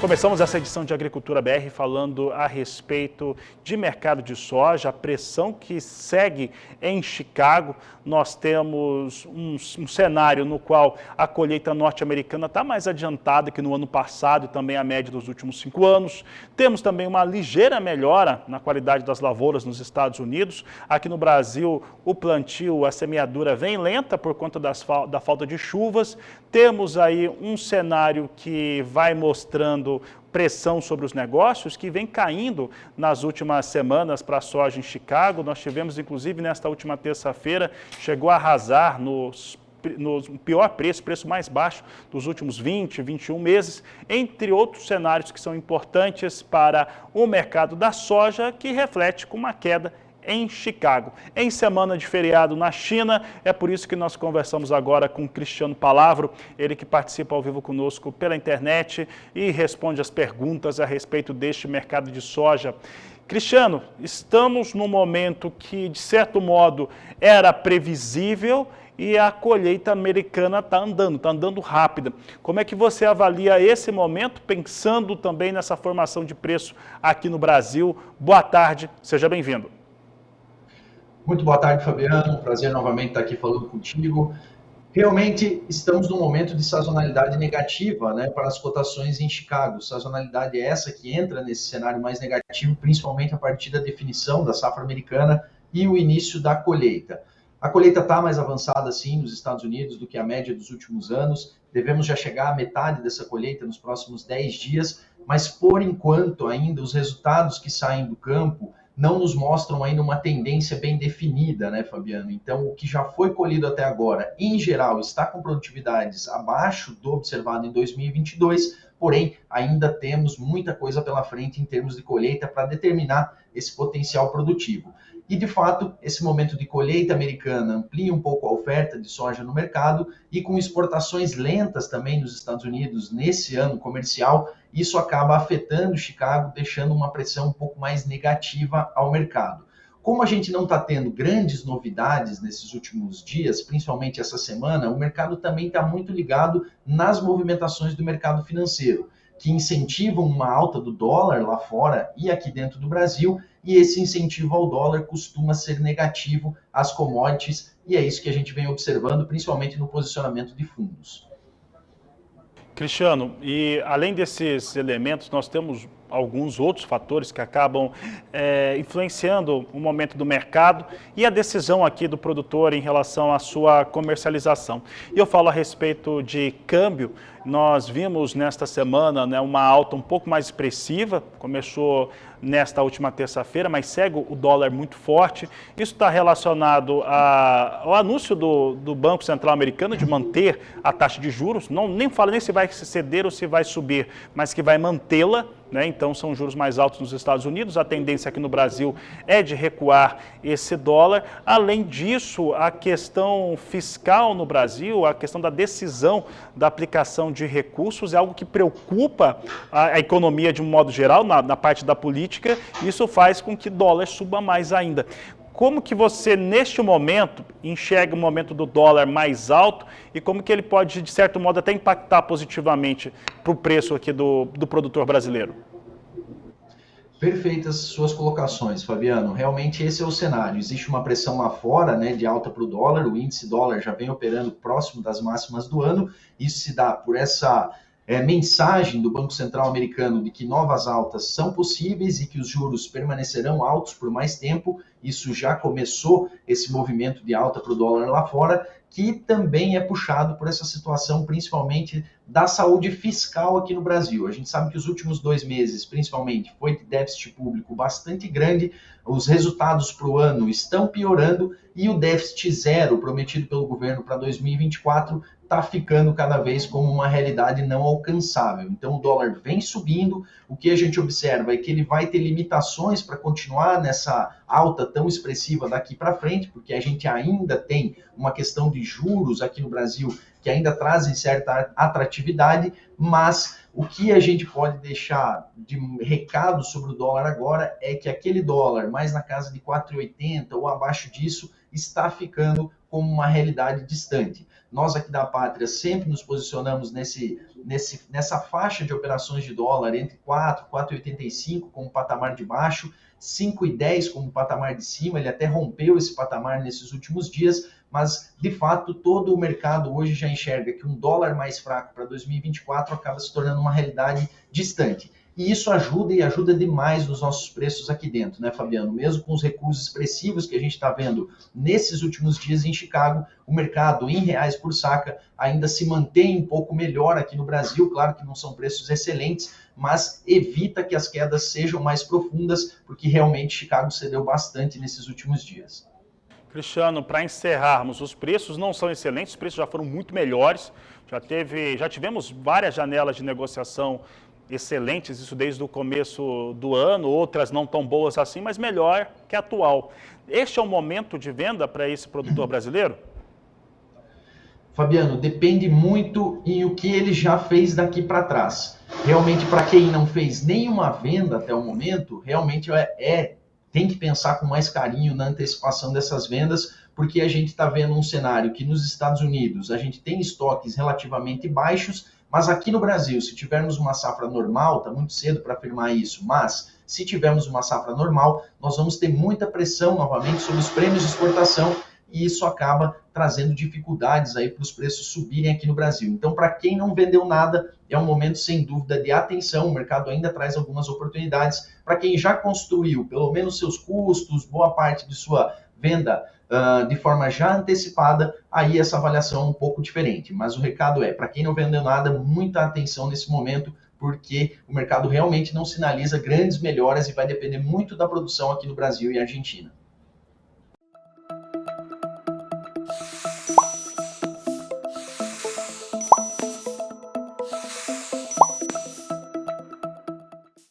Começamos essa edição de Agricultura BR falando a respeito de mercado de soja, a pressão que segue em Chicago. Nós temos um cenário no qual a colheita norte-americana está mais adiantada que no ano passado e também a média dos últimos 5 anos. Temos também uma ligeira melhora na qualidade das lavouras nos Estados Unidos. Aqui no Brasil, o plantio, a semeadura vem lenta por conta da falta de chuvas. Temos aí um cenário que vai mostrando pressão sobre os negócios, que vem caindo nas últimas semanas para a soja em Chicago. Nós tivemos, inclusive, nesta última terça-feira, chegou a arrasar no pior preço mais baixo dos últimos 20, 21 meses, entre outros cenários que são importantes para o mercado da soja, que reflete com uma queda em Chicago. Em semana de feriado na China, é por isso que nós conversamos agora com Cristiano Palavro, ele que participa ao vivo conosco pela internet e responde as perguntas a respeito deste mercado de soja. Cristiano, estamos num momento que, de certo modo, era previsível e a colheita americana está andando rápida. Como é que você avalia esse momento, pensando também nessa formação de preço aqui no Brasil? Boa tarde, seja bem-vindo. Muito boa tarde, Fabiano. Prazer novamente estar aqui falando contigo. Realmente estamos num momento de sazonalidade negativa, né, para as cotações em Chicago. Sazonalidade essa que entra nesse cenário mais negativo, principalmente a partir da definição da safra americana e o início da colheita. A colheita está mais avançada, sim, nos Estados Unidos do que a média dos últimos anos. Devemos já chegar à metade dessa colheita nos próximos 10 dias, mas, por enquanto, ainda os resultados que saem do campo não nos mostram ainda uma tendência bem definida, né, Fabiano? Então, o que já foi colhido até agora, em geral, está com produtividades abaixo do observado em 2022, porém, ainda temos muita coisa pela frente em termos de colheita para determinar esse potencial produtivo. E, de fato, esse momento de colheita americana amplia um pouco a oferta de soja no mercado e com exportações lentas também nos Estados Unidos nesse ano comercial, isso acaba afetando Chicago, deixando uma pressão um pouco mais negativa ao mercado. Como a gente não está tendo grandes novidades nesses últimos dias, principalmente essa semana, o mercado também está muito ligado nas movimentações do mercado financeiro, que incentivam uma alta do dólar lá fora e aqui dentro do Brasil, e esse incentivo ao dólar costuma ser negativo às commodities, e é isso que a gente vem observando, principalmente no posicionamento de fundos. Cristiano, e além desses elementos, nós temos alguns outros fatores que acabam influenciando o momento do mercado e a decisão aqui do produtor em relação à sua comercialização. E eu falo a respeito de câmbio. Nós vimos nesta semana, né, uma alta um pouco mais expressiva, começou nesta última terça-feira, mas segue o dólar muito forte. Isso está relacionado ao anúncio do Banco Central americano de manter a taxa de juros, nem fala nem se vai ceder ou se vai subir, mas que vai mantê-la, né? Então são juros mais altos nos Estados Unidos, a tendência aqui no Brasil é de recuar esse dólar. Além disso, a questão fiscal no Brasil, a questão da decisão da aplicação de recursos é algo que preocupa a economia de um modo geral, na parte da política, e isso faz com que o dólar suba mais ainda. Como que você, neste momento, enxerga o momento do dólar mais alto e como que ele pode, de certo modo, até impactar positivamente para o preço aqui do produtor brasileiro? Perfeitas suas colocações, Fabiano. Realmente esse é o cenário. Existe uma pressão lá fora, né, de alta para o dólar. O índice dólar já vem operando próximo das máximas do ano. Isso se dá por essa mensagem do Banco Central americano de que novas altas são possíveis e que os juros permanecerão altos por mais tempo. Isso já começou, esse movimento de alta para o dólar lá fora, que também é puxado por essa situação, principalmente da saúde fiscal aqui no Brasil. A gente sabe que os últimos 2 meses, principalmente, foi de déficit público bastante grande, os resultados para o ano estão piorando e o déficit zero prometido pelo governo para 2024 está ficando cada vez como uma realidade não alcançável. Então o dólar vem subindo, o que a gente observa é que ele vai ter limitações para continuar nessa alta tão expressiva daqui para frente, porque a gente ainda tem uma questão de juros aqui no Brasil que ainda trazem certa atratividade, mas o que a gente pode deixar de recado sobre o dólar agora é que aquele dólar mais na casa de 4,80 ou abaixo disso está ficando como uma realidade distante. Nós aqui da Pátria sempre nos posicionamos nessa faixa de operações de dólar entre 4, 4,85 como patamar de baixo, 5,10 como patamar de cima. Ele até rompeu esse patamar nesses últimos dias, mas de fato todo o mercado hoje já enxerga que um dólar mais fraco para 2024 acaba se tornando uma realidade distante. E isso ajuda e ajuda demais nos nossos preços aqui dentro, né, Fabiano? Mesmo com os recuos expressivos que a gente está vendo nesses últimos dias em Chicago, o mercado em reais por saca ainda se mantém um pouco melhor aqui no Brasil. Claro que não são preços excelentes, mas evita que as quedas sejam mais profundas, porque realmente Chicago cedeu bastante nesses últimos dias. Cristiano, para encerrarmos, os preços não são excelentes, os preços já foram muito melhores, já tivemos várias janelas de negociação excelentes, isso desde o começo do ano, outras não tão boas assim, mas melhor que a atual. Este é o momento de venda para esse produtor brasileiro? Fabiano, depende muito em o que ele já fez daqui para trás. Realmente, para quem não fez nenhuma venda até o momento, realmente tem que pensar com mais carinho na antecipação dessas vendas, porque a gente está vendo um cenário que nos Estados Unidos a gente tem estoques relativamente baixos, mas aqui no Brasil, se tivermos uma safra normal, está muito cedo para afirmar isso, mas se tivermos uma safra normal, nós vamos ter muita pressão novamente sobre os prêmios de exportação, e isso acaba trazendo dificuldades aí para os preços subirem aqui no Brasil. Então, para quem não vendeu nada, é um momento sem dúvida de atenção. O mercado ainda traz algumas oportunidades. Para quem já construiu pelo menos seus custos, boa parte de sua venda de forma já antecipada, aí essa avaliação é um pouco diferente. Mas o recado é, para quem não vendeu nada, muita atenção nesse momento, porque o mercado realmente não sinaliza grandes melhoras e vai depender muito da produção aqui no Brasil e Argentina.